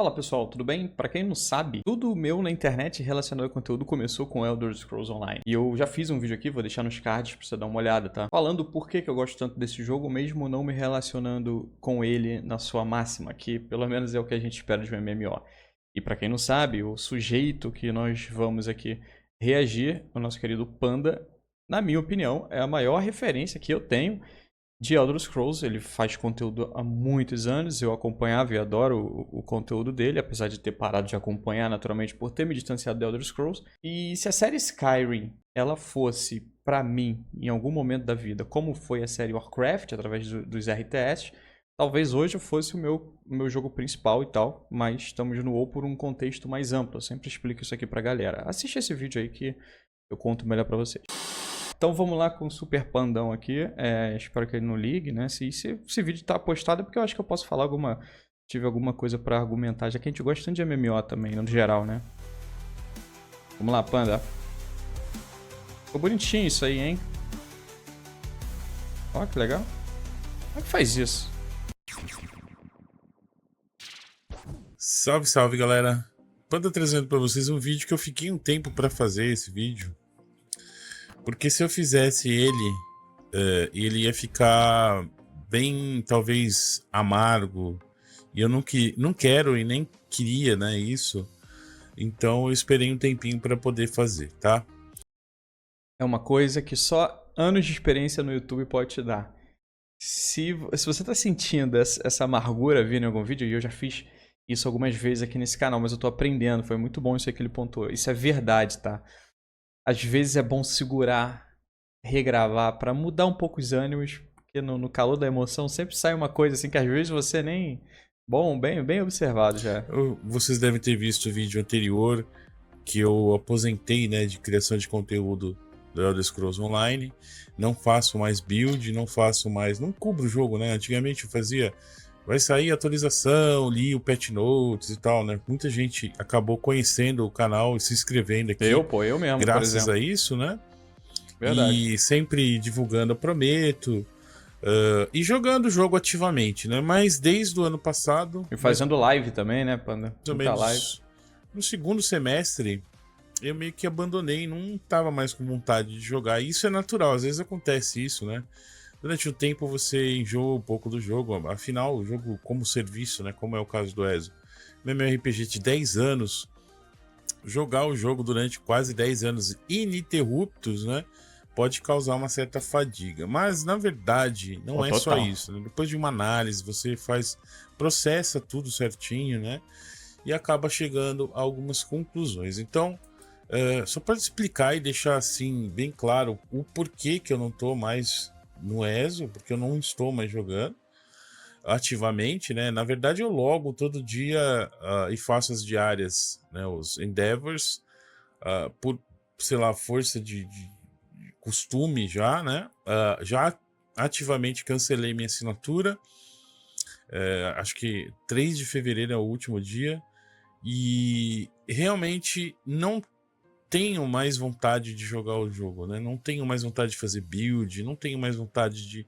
Fala pessoal, tudo bem? Pra quem não sabe, tudo meu na internet relacionado ao conteúdo começou com Elder Scrolls Online. E eu já fiz um vídeo aqui, vou deixar nos cards pra você dar uma olhada, tá? Falando por que eu gosto tanto desse jogo, mesmo não me relacionando com ele na sua máxima, que pelo menos é o que a gente espera de um MMO. E pra quem não sabe, o sujeito que nós vamos aqui reagir, o nosso querido Panda, na minha opinião, é a maior referência que eu tenho de Elder Scrolls. Ele faz conteúdo há muitos anos, eu acompanhava e adoro o conteúdo dele, apesar de ter parado de acompanhar naturalmente por ter me distanciado de Elder Scrolls. E se a série Skyrim ela fosse, pra mim, em algum momento da vida, como foi a série Warcraft, através dos RTS, talvez hoje fosse o meu jogo principal e tal, mas estamos no WoW por um contexto mais amplo. Eu sempre explico isso aqui pra galera. Assiste esse vídeo aí que eu conto melhor pra vocês. Então vamos lá com o Super Pandão aqui. Espero que ele não ligue, né? Se esse vídeo tá postado é porque eu acho que eu posso falar tive alguma coisa pra argumentar, já que a gente gosta tanto de MMO também, no geral, né? Vamos lá, Panda. Ficou bonitinho isso aí, hein? Ó, que legal. Como é que faz isso? Salve, salve, galera. Panda trazendo pra vocês um vídeo que eu fiquei um tempo pra fazer esse vídeo. Porque se eu fizesse ele ia ficar bem, talvez, amargo. E eu não quero e nem queria, né, isso. Então eu esperei um tempinho pra poder fazer, tá? É uma coisa que só anos de experiência no YouTube pode te dar. Se você tá sentindo essa amargura vindo em algum vídeo, e eu já fiz isso algumas vezes aqui nesse canal, mas eu tô aprendendo, foi muito bom isso aí que ele pontuou. Isso é verdade, tá? Às vezes é bom segurar, regravar pra mudar um pouco os ânimos, porque no calor da emoção sempre sai uma coisa assim que às vezes você nem... Bom, bem observado já. Vocês devem ter visto o vídeo anterior que eu aposentei, né, de criação de conteúdo do Elder Scrolls Online. Não faço mais build, não cubro o jogo, né? Antigamente eu fazia, vai sair atualização, li o patch notes e tal, né? Muita gente acabou conhecendo o canal e se inscrevendo aqui. Eu mesmo, por Graças exemplo. a isso, né? Verdade. E sempre divulgando, eu prometo, e jogando o jogo ativamente, né? Mas desde o ano passado, E mais fazendo live também, né, Panda? ou Muita live. menos no segundo semestre, eu meio que abandonei, não tava mais com vontade de jogar. E isso é natural, às vezes acontece isso, né? Durante o tempo você enjoa um pouco do jogo, afinal, o jogo como serviço, né? Como é o caso do ESO. MMORPG de 10 anos, jogar o jogo durante quase 10 anos ininterruptos, né? Pode causar uma certa fadiga. Mas, na verdade, não é só Total. isso, né? Depois de uma análise, você processa tudo certinho, né? E acaba chegando a algumas conclusões. Então, só para explicar e deixar assim bem claro o porquê que eu não estou mais no ESO, porque eu não estou mais jogando ativamente, né? Na verdade, eu logo todo dia e faço as diárias, né? Os Endeavors, por, sei lá, força de costume já, né? Já ativamente cancelei minha assinatura. Acho que 3 de fevereiro é o último dia. E realmente não tenho mais vontade de jogar o jogo, né? Não tenho mais vontade de fazer build, não tenho mais vontade de...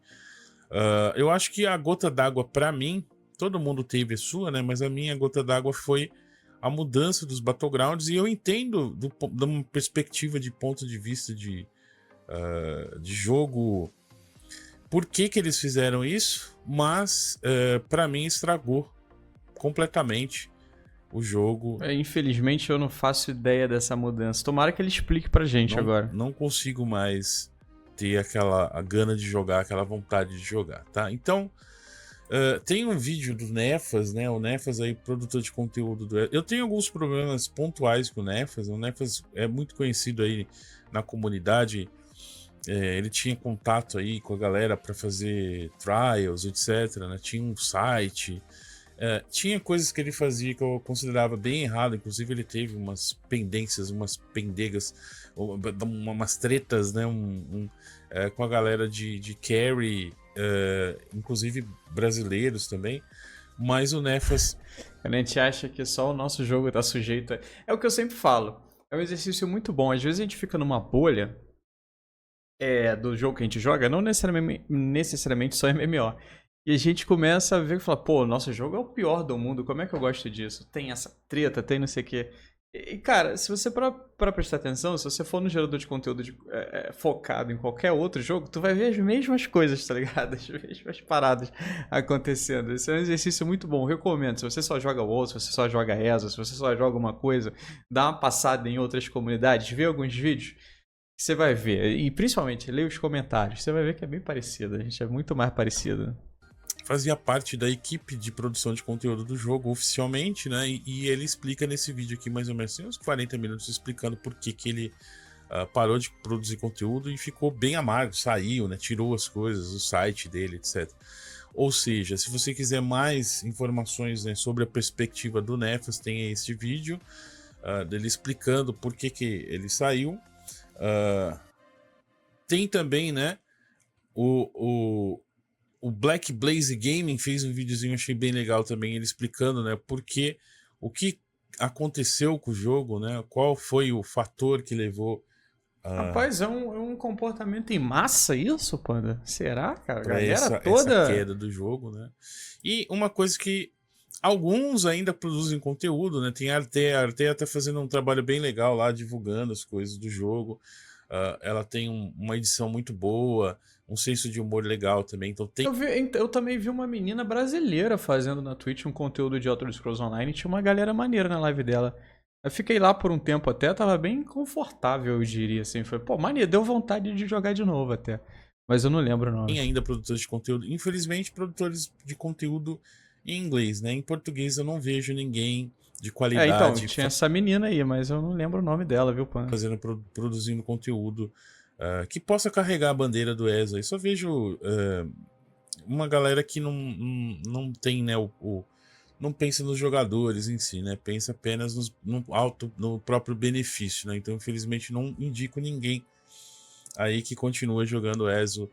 eu acho que a gota d'água pra mim, todo mundo teve a sua, né? Mas a minha gota d'água foi a mudança dos Battlegrounds, e eu entendo de uma perspectiva de ponto de vista de jogo por que eles fizeram isso, mas pra mim estragou completamente o jogo. Infelizmente eu não faço ideia dessa mudança. Tomara que ele explique pra gente agora. Não consigo mais ter a gana de jogar, aquela vontade de jogar, tá? Então, tem um vídeo do Nefas, né? O Nefas aí, produtor de conteúdo do... Eu tenho alguns problemas pontuais com o Nefas. O Nefas é muito conhecido aí na comunidade. Ele tinha contato aí com a galera para fazer trials, etc, né? Tinha um site... tinha coisas que ele fazia que eu considerava bem errado. Inclusive ele teve umas pendências, umas pendegas, umas tretas, né, com a galera de carry, inclusive brasileiros também. Mas o Nefas... A gente acha que só o nosso jogo tá sujeito a... É o que eu sempre falo. É um exercício muito bom. Às vezes a gente fica numa bolha do jogo que a gente joga, não necessariamente só MMO. E a gente começa a ver e fala, pô, nosso jogo é o pior do mundo, como é que eu gosto disso? Tem essa treta, tem não sei o quê. E, cara, se você pra prestar atenção, se você for no gerador de conteúdo focado em qualquer outro jogo, tu vai ver as mesmas coisas, tá ligado? As mesmas paradas acontecendo. Esse é um exercício muito bom, eu recomendo. Se você só joga WoW, se você só joga ESO, se você só joga uma coisa, dá uma passada em outras comunidades, vê alguns vídeos, que você vai ver. E principalmente, lê os comentários, você vai ver que é bem parecido, a gente é muito mais parecido. Fazia parte da equipe de produção de conteúdo do jogo oficialmente, né? E ele explica nesse vídeo aqui mais ou menos assim, uns 40 minutos explicando por que ele parou de produzir conteúdo e ficou bem amargo, saiu, né? Tirou as coisas, o site dele, etc. Ou seja, se você quiser mais informações, né, sobre a perspectiva do Nefas, tem este vídeo dele explicando por que ele saiu. Tem também, né, o Black Blaze Gaming fez um videozinho, achei bem legal também, ele explicando, né, o que aconteceu com o jogo, né, qual foi o fator que levou Rapaz, é um comportamento em massa isso, Panda? Será, cara? A para galera essa toda. queda do jogo, né? E uma coisa que alguns ainda produzem conteúdo, né? Tem a Artea tá fazendo um trabalho bem legal lá, divulgando as coisas do jogo. Ela tem uma edição muito boa, um senso de humor legal também. Então tem. Eu também vi uma menina brasileira fazendo na Twitch um conteúdo de Elder Scrolls Online e tinha uma galera maneira na live dela. Eu fiquei lá por um tempo até, tava bem confortável, eu diria assim. Foi, pô, maneiro, deu vontade de jogar de novo até. Mas eu não lembro o nome. Tem ainda produtores de conteúdo, infelizmente, produtores de conteúdo em inglês, né? Em português eu não vejo ninguém de Então, qualidade tinha essa menina aí, mas eu não lembro o nome dela, viu, Panda? produzindo conteúdo que possa carregar a bandeira do ESO. Eu só vejo uma galera que não tem, né, não pensa nos jogadores em si, né? Pensa apenas no próprio benefício, né? Então, infelizmente, não indico ninguém aí que continua jogando ESO,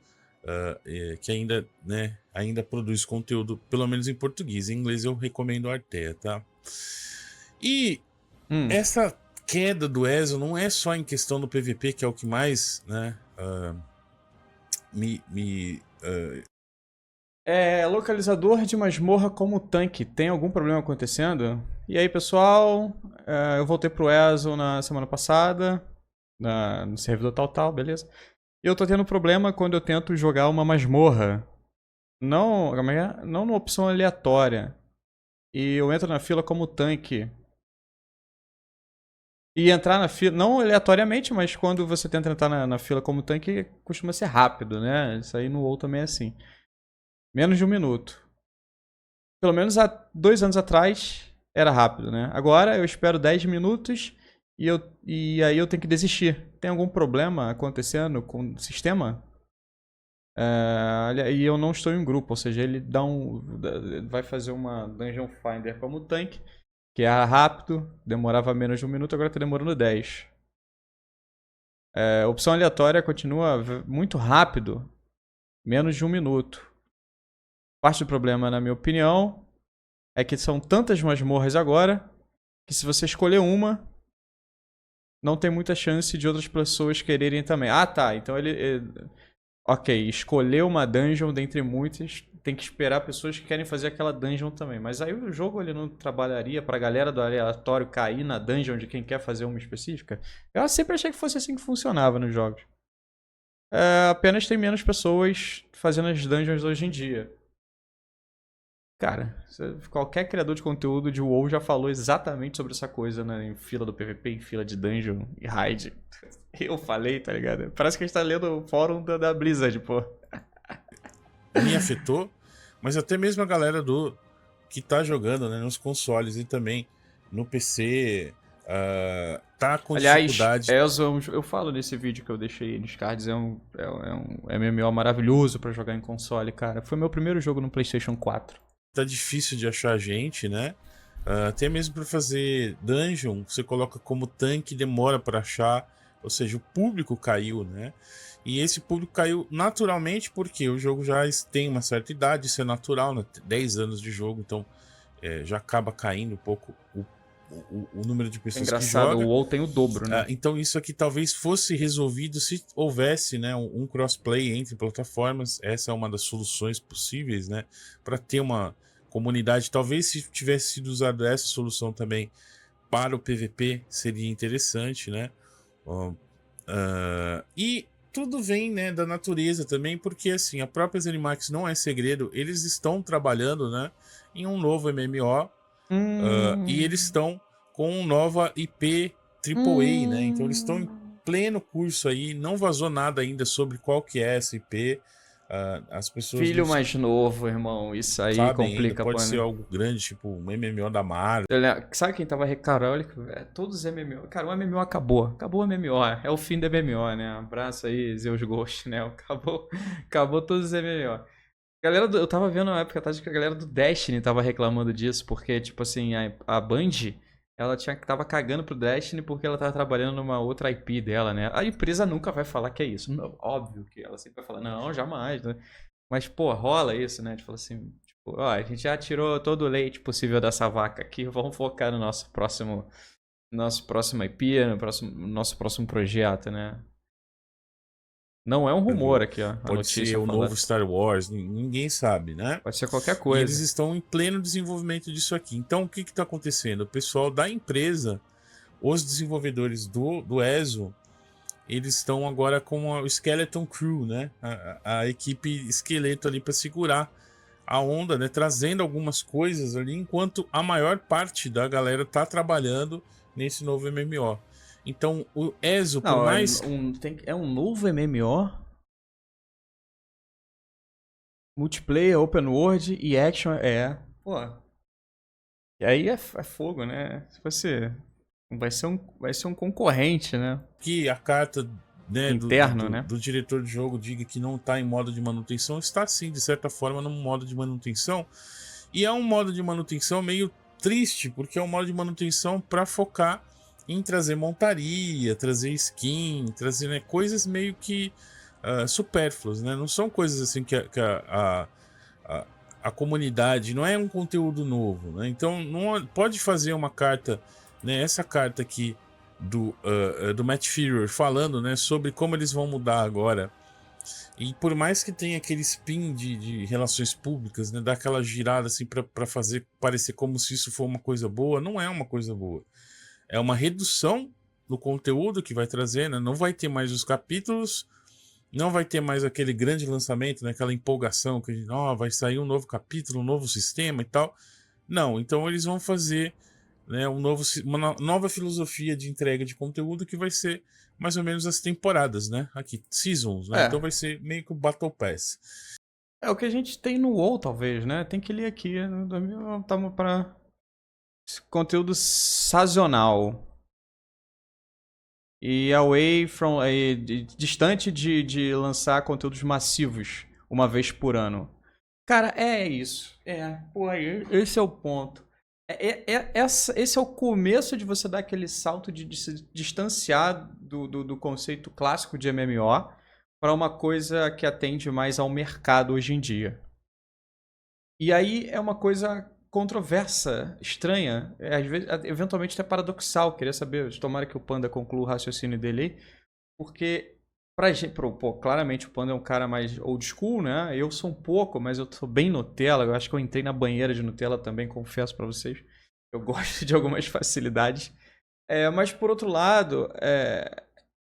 que ainda, né, ainda produz conteúdo, pelo menos em português. Em inglês eu recomendo a Artea, tá? E essa queda do ESO não é só em questão do PVP, que é o que mais, né, Localizador de masmorra como tanque. Tem algum problema acontecendo? E aí, pessoal? Eu voltei pro ESO na semana passada, no servidor tal, beleza? E eu tô tendo problema quando eu tento jogar uma masmorra. Não, não numa opção aleatória. E eu entro na fila como tanque. E entrar na fila, não aleatoriamente, mas quando você tenta entrar na fila como tanque, costuma ser rápido, né? Isso aí no WoW também é assim. Menos de um minuto. Pelo menos há 2 anos atrás era rápido, né? Agora eu espero 10 minutos e aí eu tenho que desistir. Tem algum problema acontecendo com o sistema? E eu não estou em grupo, ou seja, ele vai fazer uma Dungeon Finder como tanque, que era rápido, demorava menos de um minuto, agora está demorando 10. Opção aleatória continua muito rápido, menos de um minuto. Parte do problema, na minha opinião, é que são tantas masmorras agora que se você escolher uma, não tem muita chance de outras pessoas quererem também. Ah, tá. Então ok, escolher uma dungeon dentre muitas, tem que esperar pessoas que querem fazer aquela dungeon também. Mas aí o jogo ele não trabalharia pra galera do aleatório cair na dungeon de quem quer fazer uma específica? Eu sempre achei que fosse assim que funcionava nos jogos. Apenas tem menos pessoas fazendo as dungeons hoje em dia. Cara, qualquer criador de conteúdo de WoW já falou exatamente sobre essa coisa, né? Em fila do PVP, em fila de dungeon e raid. Eu falei, tá ligado? Parece que a gente tá lendo o fórum da Blizzard, pô. me afetou, mas até mesmo a galera que tá jogando, né, nos consoles e também no PC, tá com dificuldade. Aliás, eu falo nesse vídeo que eu deixei nos cards, é um MMO maravilhoso pra jogar em console, cara. Foi meu primeiro jogo no PlayStation 4. Tá difícil de achar gente, né? Até mesmo para fazer dungeon, você coloca como tanque, demora para achar, ou seja, o público caiu, né? E esse público caiu naturalmente porque o jogo já tem uma certa idade, isso é natural, né? 10 anos de jogo, então já acaba caindo um pouco o número de É pessoas que engraçado, o joga. WoW tem o dobro, né? Então isso aqui talvez fosse resolvido se houvesse, né, um crossplay entre plataformas. Essa é uma das soluções possíveis, né, para ter uma comunidade. Talvez se tivesse sido usada essa solução também para o PVP seria interessante, né? E tudo vem, né, da natureza também, porque assim, a própria ZeniMax não é segredo, eles estão trabalhando, né, em um novo MMO, e eles Hum, estão com nova IP AAA, né? Então eles estão em hum. pleno curso aí, não vazou nada ainda sobre qual que é essa IP. As pessoas não Filho mais novo, irmão. Isso aí sabem ainda, complica, pode pô, ser né? algo grande, tipo um MMO da Marvel. Sabe quem tava reclamando? Olha, todos os MMO. Cara, o MMO acabou. Acabou o MMO. É o fim do MMO, né? Abraço aí, Zeus Ghost, né? Acabou todos os MMO. Eu tava vendo na época tarde que a galera do Destiny tava reclamando disso, porque, tipo assim, a Band, ela tava cagando pro Destiny porque ela tava trabalhando numa outra IP dela, né? A empresa nunca vai falar que é isso. Não, óbvio que ela sempre vai falar, não, jamais, né? Mas, pô, rola isso, né? De falar assim, tipo, ó, a gente já tirou todo o leite possível dessa vaca aqui, vamos focar no nosso próximo IP, nosso próximo projeto, né? Não é um rumor aqui, ó, a Pode ser notícia o novo falando. Star Wars, ninguém sabe, né? Pode ser qualquer E eles coisa. estão em pleno desenvolvimento disso aqui. Então, o que está acontecendo? O pessoal da empresa, os desenvolvedores do ESO, eles estão agora com o Skeleton Crew, né? A equipe esqueleto ali para segurar a onda, né? Trazendo algumas coisas ali, enquanto a maior parte da galera tá trabalhando nesse novo MMO. Então, o ESO, por Não, mais é um novo MMO, multiplayer, open world e action, pô. E aí é fogo, né? Se você vai ser um concorrente, né? que a carta, né, Interno, né? do diretor de jogo diga que não está em modo de manutenção, está sim, de certa forma, num modo de manutenção. E é um modo de manutenção meio triste, porque é um modo de manutenção para focar em trazer montaria, trazer skin, trazer, né, coisas meio que supérfluas, né? Não são coisas assim que a, a comunidade, não é um conteúdo novo, né? Então não pode fazer uma carta, né? Essa carta aqui do Matt Fury falando, né, sobre como eles vão mudar agora. E por mais que tenha aquele spin de relações públicas, né, dar aquela girada assim para fazer parecer como se isso for uma coisa boa, não é uma coisa boa. É uma redução no conteúdo que vai trazer, né? Não vai ter mais os capítulos, não vai ter mais aquele grande lançamento, né, aquela empolgação que vai sair um novo capítulo, um novo sistema e tal. Não, então eles vão fazer, né, uma nova filosofia de entrega de conteúdo que vai ser mais ou menos as temporadas, né? Aqui, seasons, né? Então É. vai ser meio que o Battle Pass. É o que a gente tem no WoW, talvez, né? Tem que ler aqui. Estamos para conteúdo sazonal. E away from. Distante de lançar conteúdos massivos uma vez por ano. Cara, é isso. Pô, aí, esse é o ponto. Esse é o começo de você dar aquele salto de se distanciar do conceito clássico de MMO para uma coisa que atende mais ao mercado hoje em dia. E aí é uma coisa controversa, estranha, às vezes, eventualmente até paradoxal. Queria saber, tomara que o Panda conclua o raciocínio dele aí, porque pra gente, pô, claramente o Panda é um cara mais old school, né? Eu sou um pouco, mas eu sou bem Nutella. Eu acho que eu entrei na banheira de Nutella também, confesso pra vocês. Eu gosto de algumas facilidades. Mas por outro lado,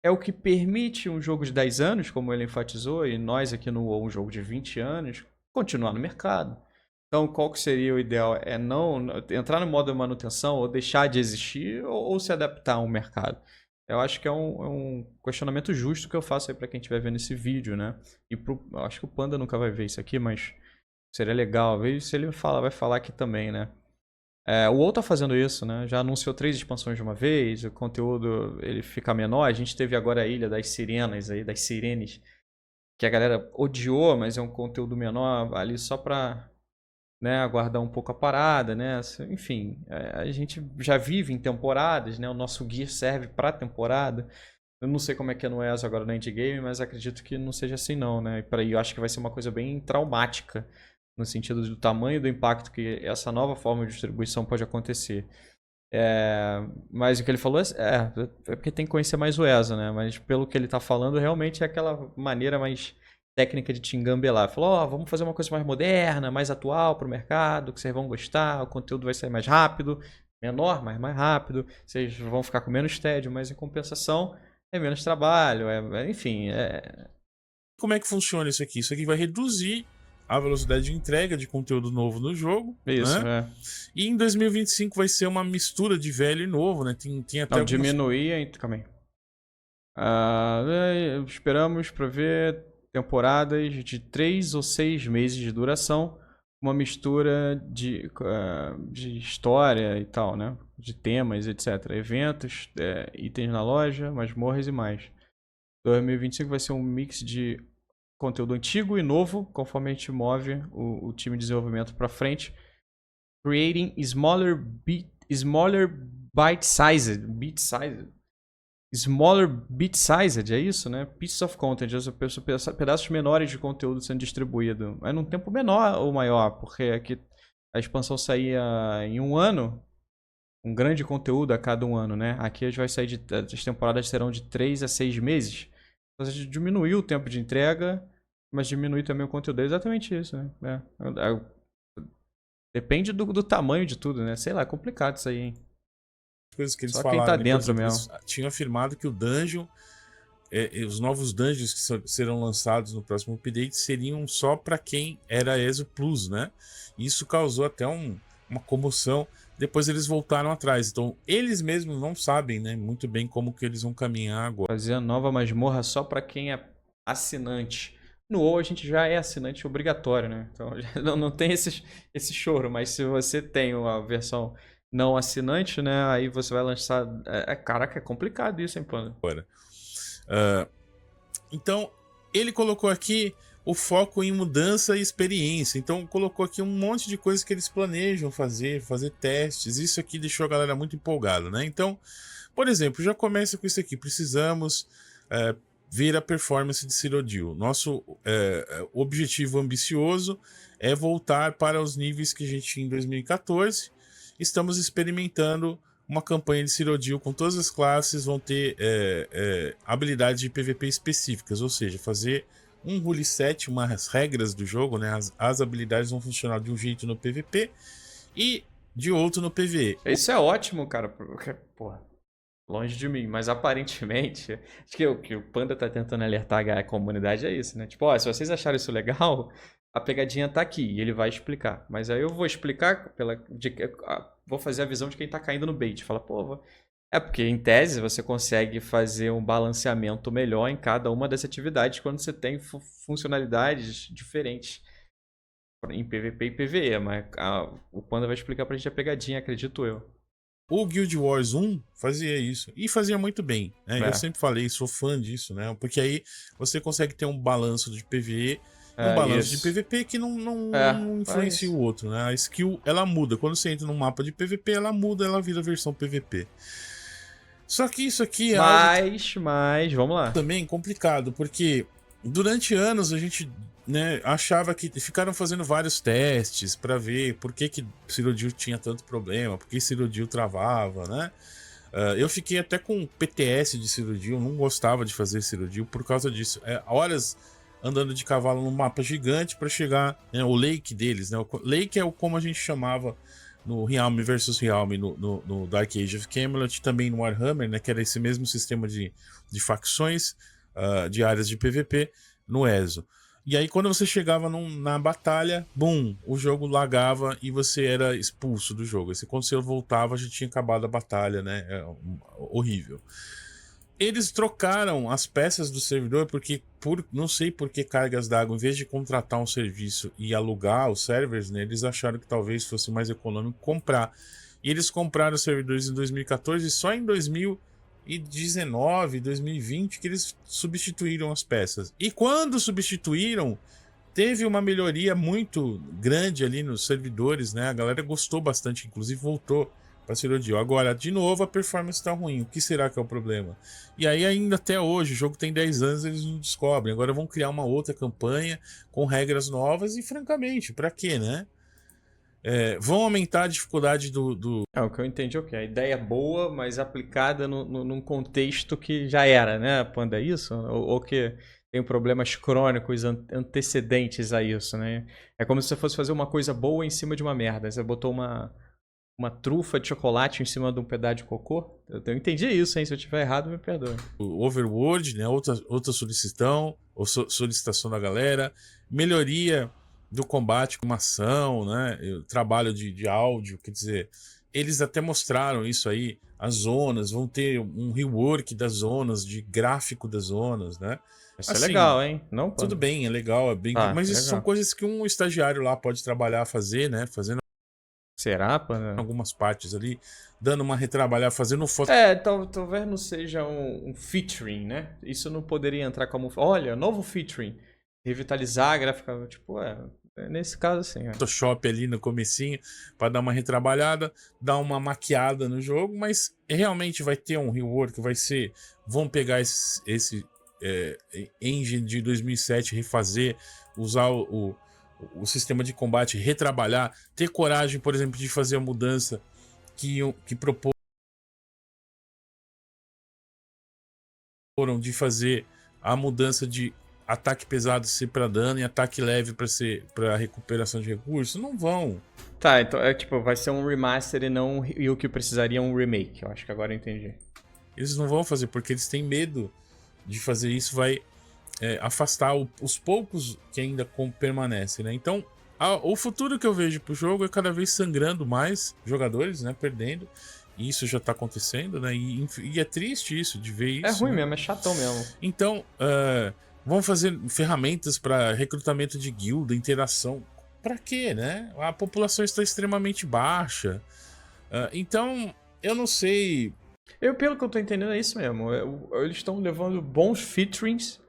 é o que permite um jogo de 10 anos, como ele enfatizou, e nós aqui no um jogo de 20 anos, continuar no mercado. Então, qual que seria o ideal? É não entrar no modo de manutenção ou deixar de existir ou se adaptar ao mercado? Eu acho que é um questionamento justo que eu faço aí para quem estiver vendo esse vídeo, né? Eu acho que o Panda nunca vai ver isso aqui, mas seria legal ver se ele vai falar aqui também, né? O WoW tá fazendo isso, né? Já anunciou 3 expansões de uma vez, o conteúdo ele fica menor. A gente teve agora a Ilha das Sirenas aí, das Sirenes, que a galera odiou, mas é um conteúdo menor ali só pra, né, aguardar um pouco a parada, né? Enfim, a gente já vive em temporadas, né? O nosso gear serve pra temporada. Eu não sei como é que é no ESO agora no endgame, mas acredito que não seja assim não, né? Eu acho que vai ser uma coisa bem traumática no sentido do tamanho do impacto que essa nova forma de distribuição pode acontecer. Mas o que ele falou é porque tem que conhecer mais o ESO, né? Mas pelo que ele tá falando, realmente é aquela maneira mais técnica de te engambelar. Falou, ó, vamos fazer uma coisa mais moderna, mais atual pro mercado, que vocês vão gostar, o conteúdo vai sair mais rápido, menor, mas mais rápido, vocês vão ficar com menos tédio, mas em compensação é menos trabalho, enfim, Como é que funciona isso aqui? Isso aqui vai reduzir a velocidade de entrega de conteúdo novo no jogo, isso, né? E em 2025 vai ser uma mistura de velho e novo, né? Tem até Não, algumas... diminuir, calma aí. Esperamos para ver temporadas de 3 ou 6 meses de duração, uma mistura de história e tal, né? De temas, etc. Eventos, itens na loja, masmorras e mais. 2025 vai ser um mix de conteúdo antigo e novo, conforme a gente move o time de desenvolvimento para frente. Creating smaller bite-sized Smaller bit-sized, é isso, né? Pieces of content, pedaços menores de conteúdo sendo distribuído. É num tempo menor ou maior, porque aqui a expansão saía em um ano, um grande conteúdo a cada um ano, né? Aqui a gente vai sair as temporadas serão de 3 a 6 meses. Então a gente diminuiu o tempo de entrega, mas diminui também o conteúdo. É exatamente isso, né? Depende do tamanho de tudo, né? Sei lá, é complicado isso aí, hein? Coisas que eles Só falaram, quem tá né? dentro Por exemplo, mesmo. eles tinham afirmado que o dungeon, os novos dungeons que serão lançados no próximo update seriam só para quem era ESO Plus, né? Isso causou até uma comoção. Depois eles voltaram atrás. Então eles mesmos não sabem, né, muito bem como que eles vão caminhar agora. Fazer a nova masmorra só para quem é assinante. No WoW a gente já é assinante obrigatório, né? Então não tem esse choro, mas se você tem a versão não assinante, né? Aí você vai lançar. Caraca, é complicado isso, hein, Panda? Então, ele colocou aqui o foco em mudança e experiência. Então, colocou aqui um monte de coisas que eles planejam fazer testes. Isso aqui deixou a galera muito empolgada, né? Então, por exemplo, já começa com isso aqui. Precisamos ver a performance de Cyrodiil. Nosso objetivo ambicioso é voltar para os níveis que a gente tinha em 2014. Estamos experimentando uma campanha de Cyrodiil com todas as classes, vão ter habilidades de PVP específicas, ou seja, fazer um rule set, umas regras do jogo, né? As habilidades vão funcionar de um jeito no PVP e de outro no PVE. Isso é ótimo, cara. Porque, porra, longe de mim, mas aparentemente, acho que o que o Panda tá tentando alertar a comunidade é isso, né? Tipo, ó, se vocês acharam isso legal, a pegadinha tá aqui e ele vai explicar. Mas aí eu vou explicar vou fazer a visão de quem tá caindo no bait. Fala, pô, porque em tese você consegue fazer um balanceamento melhor em cada uma das atividades quando você tem funcionalidades diferentes em PVP e PVE, mas o Panda vai explicar pra gente a pegadinha, acredito eu. O Guild Wars 1 fazia isso, e fazia muito bem, né? Eu sempre falei, sou fã disso, né? Porque aí você consegue ter um balanço de PvE e um balanço de PvP que não influencia o outro, né? A skill, ela muda. Quando você entra num mapa de PvP, ela muda, ela vira a versão PvP. Só que isso aqui é mas, vamos lá. Também complicado, porque durante anos a gente, né, achava que ficaram fazendo vários testes para ver por que Cyrodiil tinha tanto problema, por que Cyrodiil travava, né? Eu fiquei até com PTS de Cyrodiil, não gostava de fazer Cyrodiil por causa disso. Horas andando de cavalo num mapa gigante para chegar, né, o lake deles, né? O lake é como a gente chamava no Realm versus Realm, no Dark Age of Camelot, também no Warhammer, né, que era esse mesmo sistema de facções, de áreas de PVP, no ESO. E aí quando você chegava na batalha, bum, o jogo lagava e você era expulso do jogo. E quando você voltava, já tinha acabado a batalha, né? Horrível. Eles trocaram as peças do servidor porque, não sei por que cargas d'água, em vez de contratar um serviço e alugar os servers, né, eles acharam que talvez fosse mais econômico comprar. E eles compraram os servidores em 2014 e só em 2019, 2020 que eles substituíram as peças. E quando substituíram, teve uma melhoria muito grande ali nos servidores, né? A galera gostou bastante, inclusive voltou para Cyrodiil. Agora, de novo, a performance está ruim. O que será que é o problema? E aí, ainda até hoje, o jogo tem 10 anos, eles não descobrem. Agora vão criar uma outra campanha com regras novas e, francamente, para quê, né? vão aumentar a dificuldade do. O que eu entendi, ok. A ideia é boa, mas aplicada num contexto que já era, né, Panda? É isso? Ou que tem problemas crônicos antecedentes a isso, né? É como se você fosse fazer uma coisa boa em cima de uma merda. Você botou uma trufa de chocolate em cima de um pedaço de cocô. Eu entendi isso, hein? Se eu estiver errado, me perdoe. O overworld, né? Outra solicitação, ou solicitação da galera, melhoria do combate com uma ação, né? Trabalho de áudio, quer dizer, eles até mostraram isso aí, as zonas, vão ter um rework das zonas, de gráfico das zonas, né? Isso é Assim, legal, hein? Não, Panda? tudo bem, é legal, mas isso são legal. coisas que um estagiário lá pode trabalhar, fazer, né? Fazendo Será, Panda? algumas partes ali, dando uma retrabalhada, fazendo foto. Talvez não seja um featuring, né? Isso não poderia entrar como, olha, novo featuring. Revitalizar a gráfica, tipo, nesse caso assim. Photoshop ali no comecinho para dar uma retrabalhada, dar uma maquiada no jogo, mas realmente vai ter um rework, vão pegar esse engine de 2007, refazer, usar o sistema de combate, retrabalhar, ter coragem, por exemplo, de fazer a mudança que proporam de fazer a mudança de ataque pesado ser para dano e ataque leve para ser para recuperação de recursos. Não vão. Tá, então vai ser um remaster e o que precisaria é um remake. Eu acho que agora eu entendi. Eles não vão fazer porque eles têm medo de fazer isso, vai afastar os poucos que ainda permanecem, né? Então, o futuro que eu vejo pro jogo é cada vez sangrando mais jogadores, né? Perdendo. E isso já tá acontecendo, né? E é triste isso, de ver isso. É ruim, né? mesmo, é chatão mesmo. Então, vão fazer ferramentas para recrutamento de guilda, interação. Pra quê, né? A população está extremamente baixa. Então, eu não sei. Pelo que eu tô entendendo, é isso mesmo. Eles estão levando bons featurings.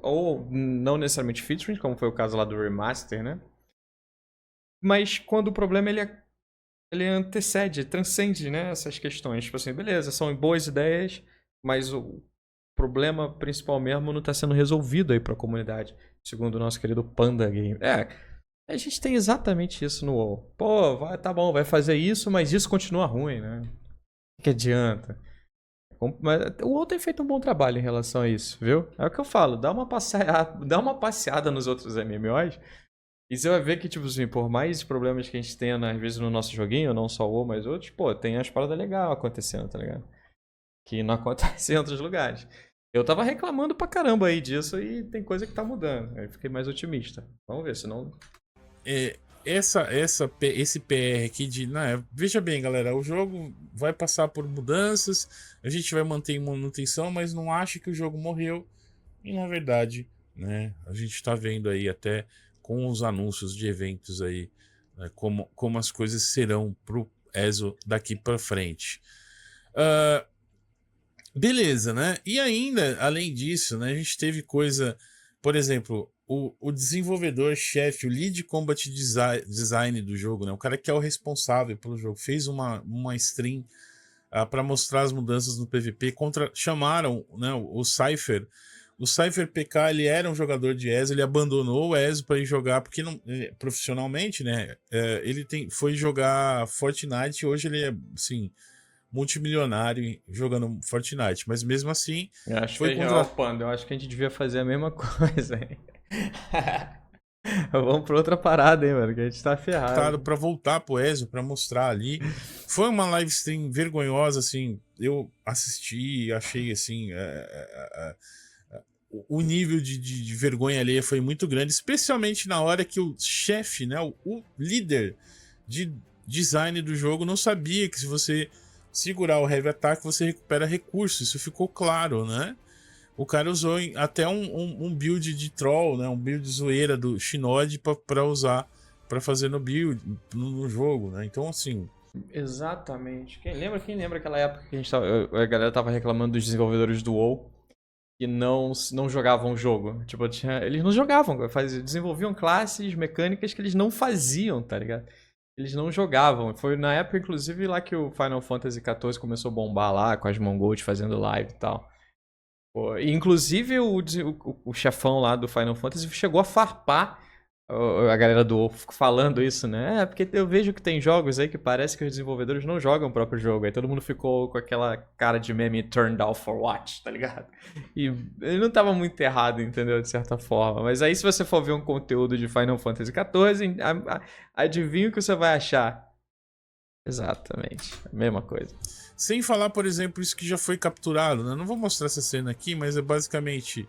Ou não necessariamente featurings, como foi o caso lá do remaster, né? Mas quando o problema ele antecede, transcende, né, essas questões. Tipo assim, beleza, são boas ideias, mas o problema principal mesmo não está sendo resolvido aí para a comunidade, segundo o nosso querido Panda Game. A gente tem exatamente isso no WoW. Pô, tá bom, vai fazer isso, mas isso continua ruim, né? O que adianta? Mas o WoW tem feito um bom trabalho em relação a isso, viu? É o que eu falo, dá uma passeada nos outros MMOs e você vai ver que, tipo assim, por mais problemas que a gente tenha, às vezes, no nosso joguinho, não só o WoW, mas outros, pô, tem as paradas legais acontecendo, tá ligado? Que não acontece em outros lugares. Eu tava reclamando pra caramba aí disso e tem coisa que tá mudando. Aí fiquei mais otimista. Vamos ver, senão... Esse PR aqui veja bem, galera, o jogo vai passar por mudanças, a gente vai manter em manutenção, mas não acha que o jogo morreu. E na verdade, né, a gente tá vendo aí até com os anúncios de eventos aí, né, como as coisas serão pro ESO daqui para frente. Beleza, né? E ainda, além disso, né, a gente teve coisa, por exemplo, o desenvolvedor-chefe, o lead combat design do jogo, né, o cara que é o responsável pelo jogo, fez uma stream para mostrar as mudanças no PVP, chamaram, né, o Cypher. O Cypher PK, ele era um jogador de ESO, ele abandonou o ESO para ir jogar, porque profissionalmente, né, ele foi jogar Fortnite, e hoje ele é, assim, multimilionário jogando Fortnite, mas mesmo assim Eu acho foi Panda, eu acho que a gente devia fazer a mesma coisa, hein? Vamos pra outra parada, hein, mano, que a gente tá ferrado. Pra voltar pro ESO, pra mostrar ali. Foi uma live stream vergonhosa, assim, eu assisti, achei, assim, o nível de vergonha alheia foi muito grande, especialmente na hora que o chefe, né, o líder de design do jogo não sabia que se você segurar o Heavy Attack você recupera recursos, isso ficou claro, né? O cara usou até um build de troll, né? Um build zoeira do Shinod para usar, para fazer no build, no jogo, né? Então, assim... Exatamente. Quem lembra aquela época que a galera tava reclamando dos desenvolvedores do WoW que não jogavam o jogo? Tipo, eles não jogavam, desenvolviam classes mecânicas que eles não faziam, tá ligado? Eles não jogavam. Foi na época, inclusive, lá que o Final Fantasy XIV começou a bombar lá, com as Mongold fazendo live e tal. Pô, inclusive, o chefão lá do Final Fantasy chegou a farpar A galera do WoW falando isso, né? É, porque eu vejo que tem jogos aí que parece que os desenvolvedores não jogam o próprio jogo. Aí todo mundo ficou com aquela cara de meme turned off for what, tá ligado? E ele não tava muito errado, entendeu? De certa forma. Mas aí se você for ver um conteúdo de Final Fantasy XIV, adivinha o que você vai achar. Exatamente, a mesma coisa. Sem falar, por exemplo, isso que já foi capturado, né? Não vou mostrar essa cena aqui, mas é basicamente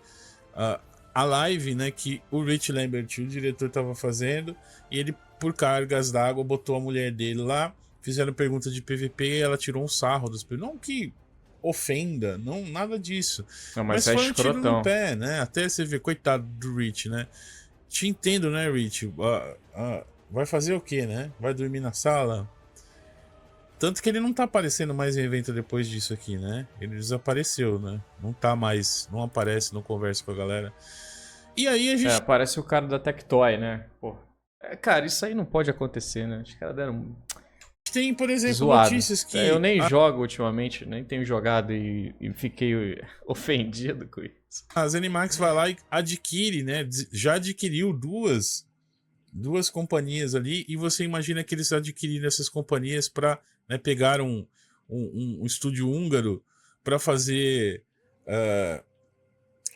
a live, né, que o Rich Lambert, o diretor, estava fazendo, e ele, por cargas d'água, botou a mulher dele lá, fizeram pergunta de PVP e ela tirou um sarro dos... Não que ofenda, não, nada disso. Não, mas é foi um tiro escrotão. no pé, né? Até você ver, coitado do Rich, né? Te entendo, né, Rich? Vai fazer o quê, né? Vai dormir na sala? Tanto que ele não tá aparecendo mais em evento depois disso aqui, né? Ele desapareceu, né? Não tá mais, não aparece, não conversa com a galera. E aí a gente... parece o cara da Tectoy, né? Pô. Cara, isso aí não pode acontecer, né? Os caras deram tem, por exemplo, zoado. notícias que... Eu nem jogo ultimamente, nem tenho jogado e fiquei ofendido com isso. A ZeniMax vai lá e adquire, né? Já adquiriu duas companhias ali, e você imagina que eles adquiriram essas companhias para, né, pegar um estúdio húngaro para fazer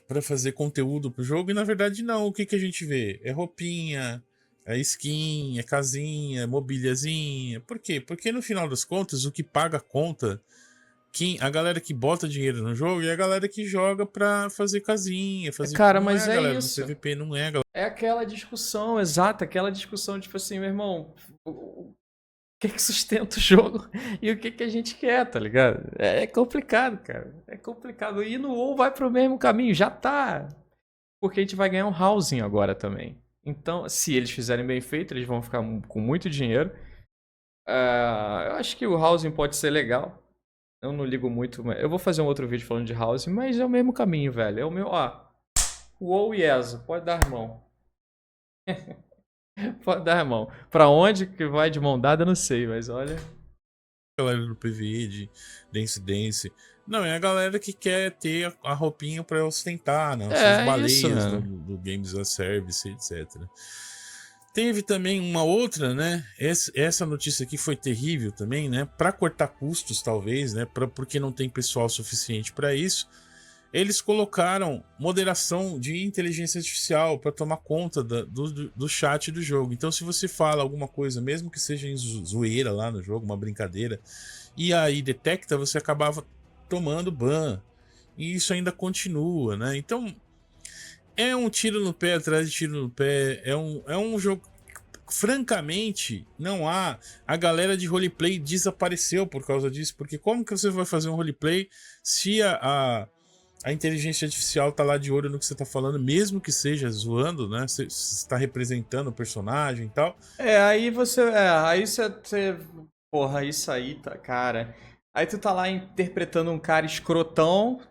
para fazer conteúdo pro jogo, e na verdade não. O que a gente vê? É roupinha, é skin, é casinha, é mobiliazinha. Por quê? Porque no final das contas, o que paga a conta, a galera que bota dinheiro no jogo, é a galera que joga pra fazer casinha, Cara, não mas é a é galera isso. do PVP, não é a galera. É aquela discussão, exata, aquela discussão, tipo assim, meu irmão, o que sustenta o jogo e o que a gente quer, tá ligado? É complicado, cara. É complicado. E no WoW vai pro mesmo caminho, já tá. Porque a gente vai ganhar um housing agora também. Então, se eles fizerem bem feito, eles vão ficar com muito dinheiro. Eu acho que o housing pode ser legal. Eu não ligo muito. Eu vou fazer um outro vídeo falando de housing, mas é o mesmo caminho, velho. É o meu. WoW e ESO, pode dar a mão. Pode dar a mão. Pra onde que vai de mão dada, eu não sei, mas olha. A galera do PvE, de Dance Dance. Não, é a galera que quer ter a roupinha pra ostentar, né? Essas É isso, baleias mano. do Games as Service, etc. Teve também uma outra, né? Essa notícia aqui foi terrível também, né? Para cortar custos, talvez, né? Porque não tem pessoal suficiente para isso. Eles colocaram moderação de inteligência artificial para tomar conta do chat do jogo. Então, se você fala alguma coisa, mesmo que seja em zoeira lá no jogo, uma brincadeira, e aí detecta, você acabava tomando ban. E isso ainda continua, né? Então, é um tiro no pé atrás de tiro no pé. É um jogo. Francamente, não há. A galera de roleplay desapareceu por causa disso. Porque como que você vai fazer um roleplay se a inteligência artificial tá lá de olho no que você tá falando, mesmo que seja zoando, né? Você está representando o personagem e tal. Aí você. Aí você. Porra, isso aí, tá, cara. Aí tu tá lá interpretando um cara escrotão.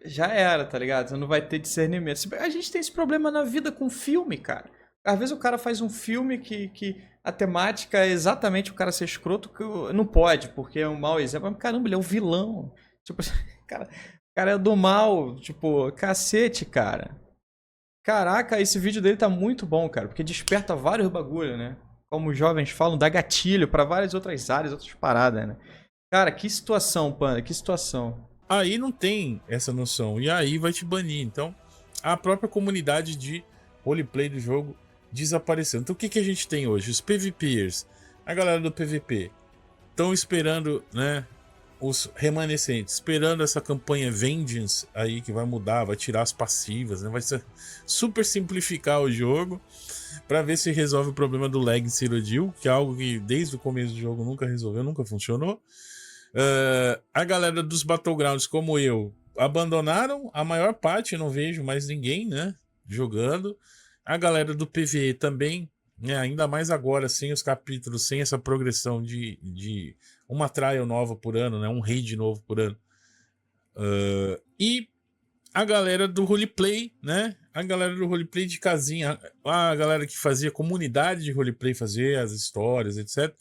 Já era, tá ligado? Você não vai ter discernimento. A gente tem esse problema na vida com filme, cara. Às vezes o cara faz um filme que a temática é exatamente o cara ser escroto, que não pode, porque é um mau exemplo. Mas caramba, ele é um vilão. Tipo, o cara é do mal. Tipo, cacete, cara. Caraca, esse vídeo dele tá muito bom, cara, porque desperta vários bagulho, né? Como os jovens falam, dá gatilho pra várias outras áreas, outras paradas, né? Cara, que situação, Panda, que situação. Aí não tem essa noção. E aí vai te banir. Então, a própria comunidade de roleplay do jogo desapareceu. Então, o que a gente tem hoje? Os PvPers, a galera do PvP, estão esperando, né? Os remanescentes, esperando essa campanha Vengeance aí, que vai mudar, vai tirar as passivas, né? Vai super simplificar o jogo para ver se resolve o problema do lag em Zero Deal, que é algo que desde o começo do jogo nunca resolveu, nunca funcionou. A galera dos Battlegrounds, como eu, abandonaram a maior parte, eu não vejo mais ninguém, né, jogando. A galera do PvE também, né, ainda mais agora, sem os capítulos, sem essa progressão de uma trial nova por ano, né, um raid novo por ano. E a galera do roleplay, né, a galera do roleplay de casinha, a galera que fazia comunidade de roleplay, fazer as histórias, etc.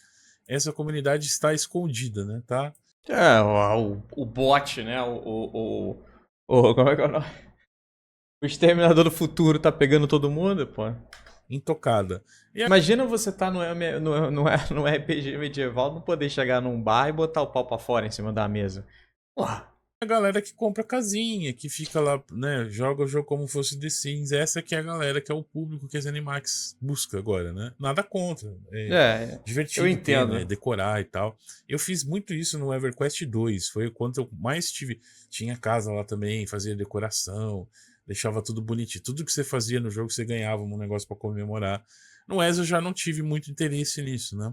Essa comunidade está escondida, né, tá? O bot, né? Como é que é o nome? O Exterminador do Futuro tá pegando todo mundo, pô. intocada. E Imagina você tá no RPG medieval, não poder chegar num bar e botar o pau pra fora em cima da mesa. Porra. a galera que compra casinha, que fica lá, né, joga o jogo como fosse The Sims, essa que é a galera, que é o público que a ZeniMax busca agora, né? Nada contra, é É, eu divertido ter, né, entendo. decorar e tal. Eu fiz muito isso no EverQuest 2, foi quando eu mais tive, tinha casa lá também, fazia decoração, deixava tudo bonitinho. Tudo que você fazia no jogo, você ganhava um negócio para comemorar. No ESO eu já não tive muito interesse nisso, né?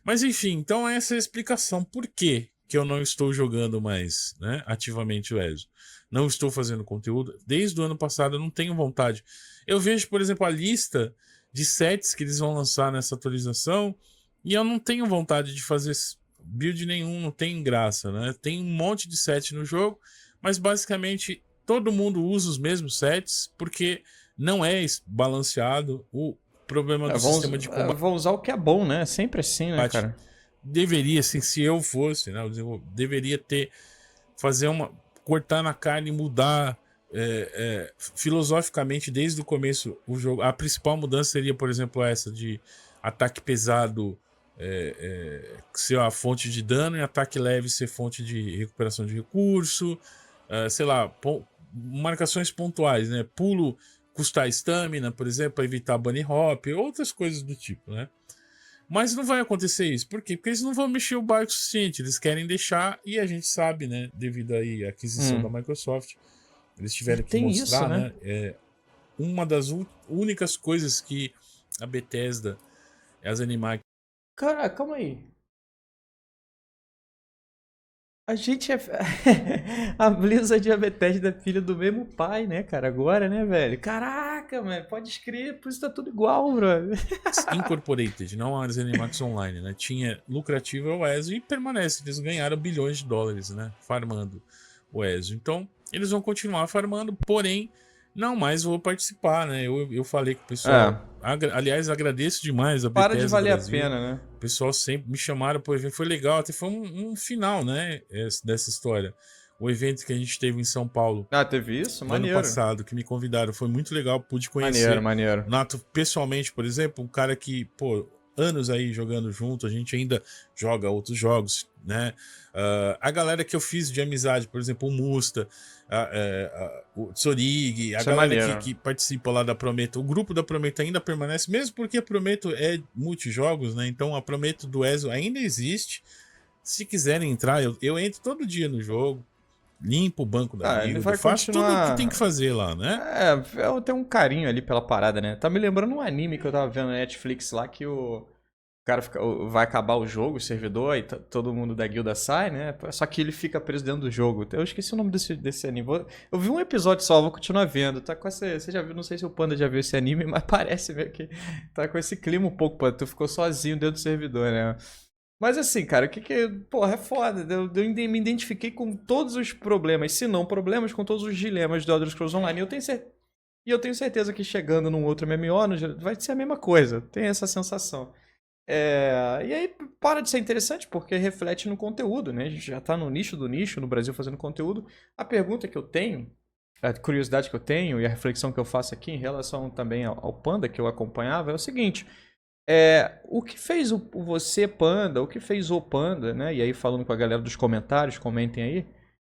Mas enfim, então essa é a explicação por que eu não estou jogando mais, né, ativamente o ESO. Não estou fazendo conteúdo. Desde o ano passado eu não tenho vontade. Eu vejo, por exemplo, a lista de sets que eles vão lançar nessa atualização e eu não tenho vontade de fazer build nenhum, não tem graça, né? Tem um monte de set no jogo, mas basicamente todo mundo usa os mesmos sets porque não é balanceado. O problema do sistema de combate Vão usar o que é bom, né? Sempre assim, né, cara? deveria, assim, se eu fosse, né, deveria ter, fazer uma, cortar na carne e mudar filosoficamente desde o começo o jogo. A principal mudança seria, por exemplo, essa de ataque pesado ser a fonte de dano e ataque leve ser fonte de recuperação de recurso, sei lá, marcações pontuais, né? Pulo custar estamina, por exemplo, para evitar bunny hop, outras coisas do tipo, né? Mas não vai acontecer isso. Por quê? Porque eles não vão mexer o barco o suficiente. Eles querem deixar, e a gente sabe, né? Devido aí à aquisição da Microsoft, eles tiveram que Tem isso, mostrar, né? né? Uma das únicas coisas que a Bethesda, as Animax, Cara, calma aí. A gente é. A Blizzard e a Bethesda é filho do mesmo pai, né, cara? Agora, né, velho? Caraca, mano, pode escrever, por isso tá tudo igual, bro. Incorporated, não a ZeniMax Online, né? Tinha lucrativo o ESO e permanece. Eles ganharam bilhões de dólares, né? Farmando o ESO. Então, eles vão continuar farmando, porém, não mais vou participar, né? Eu falei com o pessoal. É, Aliás, agradeço demais a para de Bethesda valer a Brasil. pena, né? O pessoal sempre me chamaram pro evento, foi legal, até foi um final, né? Dessa história. O evento que a gente teve em São Paulo Ah, teve isso? no ano Maneiro. passado, que me convidaram, foi muito legal, pude Maneiro, conhecer maneiro. Nato pessoalmente, por exemplo, um cara que, pô, anos aí jogando junto, a gente ainda joga outros jogos, né? A galera que eu fiz de amizade, por exemplo, o Musta, o Tsorig, a Isso é galera maneiro. que participa lá da Prometo, o grupo da Prometo ainda permanece, mesmo porque a Prometo é multijogos, né? Então a Prometo do ESO ainda existe. Se quiserem entrar, eu entro todo dia no jogo, limpo o banco da Ah, ele guilda, vai faço tudo o que tem que continuar. fazer lá, né? Eu tenho um carinho ali pela parada, né? Tá me lembrando um anime que eu tava vendo na Netflix lá que o cara vai acabar o jogo, o servidor, e todo mundo da guilda sai, né? Só que ele fica preso dentro do jogo. Eu esqueci o nome desse anime. Eu vi um episódio só, vou continuar vendo. Tá com essa. Você já viu? Não sei se o Panda já viu esse anime, mas parece meio que tá com esse clima um pouco, Panda. Tu ficou sozinho dentro do servidor, né? Mas assim, cara, o que que. Porra, é foda. Me identifiquei com todos os problemas, se não problemas, com todos os dilemas do Elder Scrolls Online. E eu tenho certeza que chegando num outro MMO vai ser a mesma coisa. Tem essa sensação. E aí para de ser interessante porque reflete no conteúdo, né? A gente já tá no nicho do nicho, no Brasil fazendo conteúdo. A pergunta que eu tenho, a curiosidade que eu tenho e a reflexão que eu faço aqui em relação também ao Panda que eu acompanhava é o seguinte. O que fez você, Panda, o que fez o Panda, né? E aí falando com a galera dos comentários, comentem aí.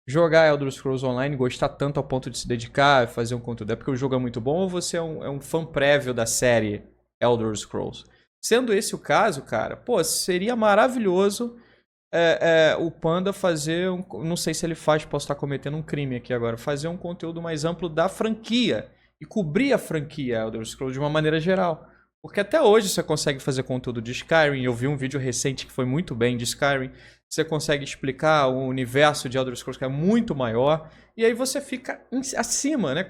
Jogar Elder Scrolls Online, gostar tanto ao ponto de se dedicar, fazer um conteúdo. É porque o jogo é muito bom ou você é um fã prévio da série Elder Scrolls? Sendo esse o caso, cara, pô, seria maravilhoso o Panda fazer não sei se ele faz, posso estar cometendo um crime aqui agora, fazer um conteúdo mais amplo da franquia e cobrir a franquia Elder Scrolls de uma maneira geral. Porque até hoje você consegue fazer conteúdo de Skyrim. Eu vi um vídeo recente que foi muito bem de Skyrim. Você consegue explicar o universo de Elder Scrolls que é muito maior. E aí você fica acima, né?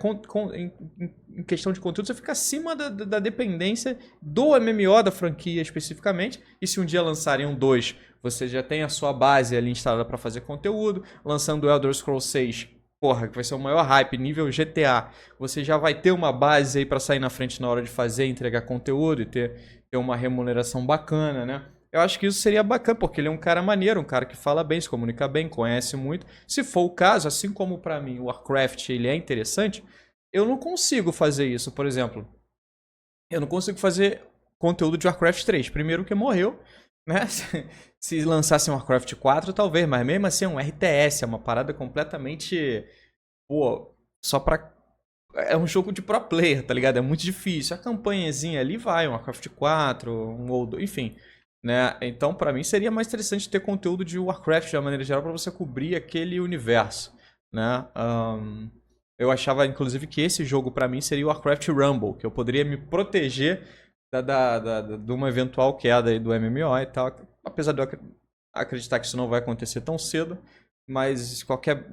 Em questão de conteúdo, você fica acima da dependência do MMO da franquia especificamente. E se um dia lançarem um 2, você já tem a sua base ali instalada para fazer conteúdo. Lançando o Elder Scrolls 6, porra, que vai ser o maior hype, nível GTA, você já vai ter uma base aí pra sair na frente na hora de fazer, entregar conteúdo e ter uma remuneração bacana, né? Eu acho que isso seria bacana, porque ele é um cara maneiro, um cara que fala bem, se comunica bem, conhece muito. Se for o caso, assim como pra mim o Warcraft ele é interessante, eu não consigo fazer isso, por exemplo. eu não consigo fazer conteúdo de Warcraft 3. Primeiro que morreu, né? Se lançasse um Warcraft 4, talvez, mas mesmo assim é um RTS, é uma parada completamente... Pô, só pra... É um jogo de pro player, tá ligado? É muito difícil. A campanhazinha ali vai, um Warcraft 4, um ou 2, enfim. Né? Então, pra mim, seria mais interessante ter conteúdo de Warcraft de uma maneira geral pra você cobrir aquele universo. Né? Eu achava, inclusive, que esse jogo pra mim seria o Warcraft Rumble, que eu poderia me proteger de uma eventual queda aí do MMO e tal. Apesar de eu acreditar que isso não vai acontecer tão cedo. Mas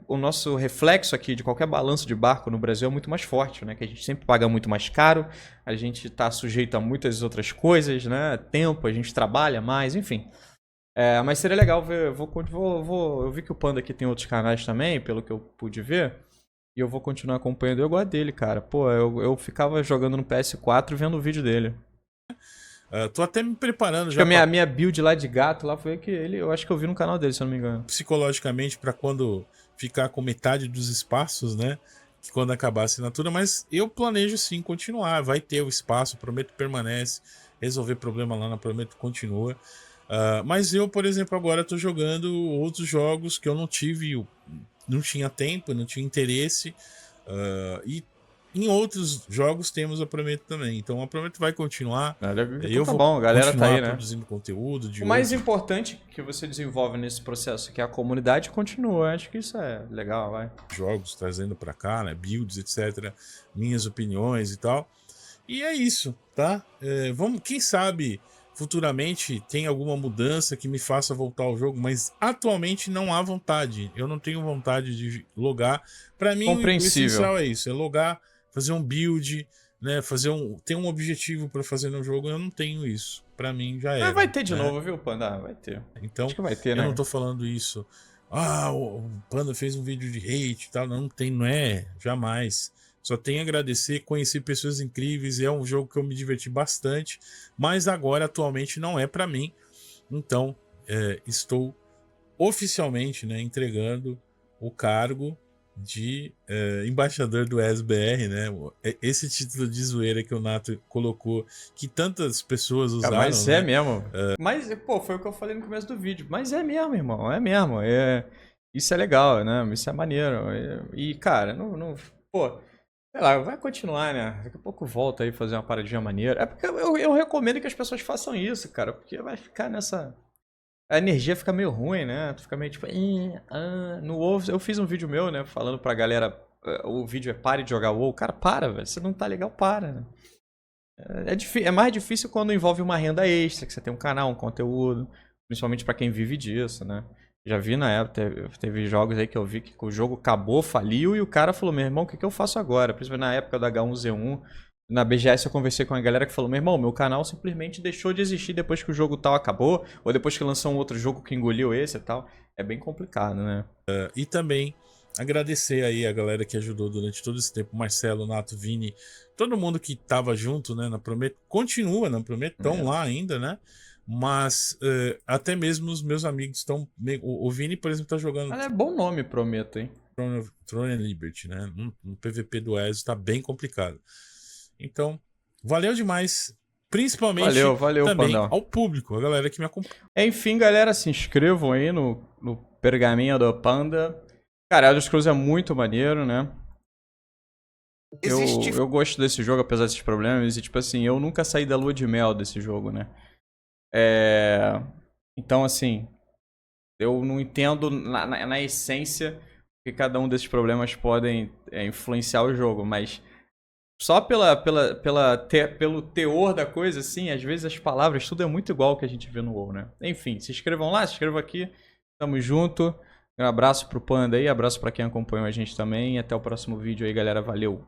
o nosso reflexo aqui de qualquer balanço de barco no Brasil é muito mais forte, né? Que a gente sempre paga muito mais caro, a gente está sujeito a muitas outras coisas, né? Tempo, a gente trabalha mais, enfim. Mas seria legal ver. Eu vi que o Panda aqui tem outros canais também, pelo que eu pude ver. E eu vou continuar acompanhando. Eu gosto dele, cara. Pô, eu ficava jogando no PS4 vendo o vídeo dele. Tô até me preparando Acho já que a minha build lá de gato lá foi que eu acho que eu vi no canal dele, se eu não me engano. psicologicamente para quando ficar com metade dos espaços, né? Que quando acabar a assinatura, mas eu planejo sim continuar. Vai ter o espaço, prometo permanece. Resolver problema lá na Prometo continua. Mas eu, por exemplo, agora tô jogando outros jogos que eu não tinha tempo, não tinha interesse. E em outros jogos temos a Prometo também. Então a Prometo vai continuar. Eu Tá vou bom, a galera tá continuar aí, né? produzindo conteúdo de O mais importante que você desenvolve nesse processo, que é a comunidade, continua. Acho que isso é legal, vai. jogos, trazendo para cá, né, builds, etc, minhas opiniões e tal. E é isso, tá? Quem sabe futuramente tem alguma mudança que me faça voltar ao jogo, mas atualmente não há vontade. Eu não tenho vontade de logar. Para mim o essencial é isso, é logar, fazer um build, né, ter um objetivo para fazer no jogo. Eu não tenho isso. Para mim já era. Vai ter de né? novo, viu, Panda? Vai ter. Então, acho que vai ter, eu né? não tô falando isso. O Panda fez um vídeo de hate e tal. Não tem, não é, jamais. Só tenho a agradecer, conheci pessoas incríveis. É um jogo que eu me diverti bastante. Mas agora, atualmente, não é para mim. Então, estou oficialmente, né, entregando o cargo de embaixador do SBR, né? Esse título de zoeira que o Nato colocou, que tantas pessoas usaram. Mas é mesmo. Mas, pô, foi o que eu falei no começo do vídeo. Mas é mesmo, irmão. É mesmo. Isso é legal, né? Isso é maneiro. E, cara, pô, sei lá, vai continuar, né? Daqui a pouco volta aí fazer uma paradinha maneira. É porque eu recomendo que as pessoas façam isso, cara. Porque vai ficar nessa... A energia fica meio ruim, né? Tu fica meio tipo... No WoW, eu fiz um vídeo meu, né? Falando pra galera... O vídeo é pare de jogar WoW. Cara, para, velho. Você não tá legal, para, né? É mais difícil quando envolve uma renda extra, que você tem um canal, um conteúdo. Principalmente pra quem vive disso, né? Já vi na época, teve jogos aí que eu vi que o jogo acabou, faliu, e o cara falou, meu irmão, o que eu faço agora? Principalmente na época do H1Z1. Na BGS eu conversei com a galera que falou, meu irmão, meu canal simplesmente deixou de existir depois que o jogo tal acabou, ou depois que lançou um outro jogo que engoliu esse e tal. É bem complicado, né? E também agradecer aí a galera que ajudou durante todo esse tempo, Marcelo, Nato, Vini, todo mundo que tava junto, né, na Prometo, continua na Prometo, estão lá ainda, né? Mas até mesmo os meus amigos estão... O Vini, por exemplo, tá jogando... Mas é bom nome, Prometo, hein? Throne and Liberty, né? No PVP do ESO tá bem complicado. Então, valeu demais. Principalmente valeu, também Pandão. ao público, a galera que me acompanha. Enfim, galera, se inscrevam aí no Pergaminho do Panda. Cara, Elder Scrolls é muito maneiro, né? Eu gosto desse jogo, apesar desses problemas. E, tipo assim, eu nunca saí da lua de mel desse jogo, né? Então, assim, eu não entendo na essência que cada um desses problemas podem influenciar o jogo, mas só pelo teor da coisa, assim, às vezes as palavras, tudo é muito igual ao que a gente vê no WoW, né? Enfim, se inscrevam lá, se inscrevam aqui, tamo junto. Um abraço pro Panda aí, abraço pra quem acompanhou a gente também, e até o próximo vídeo aí, galera, valeu!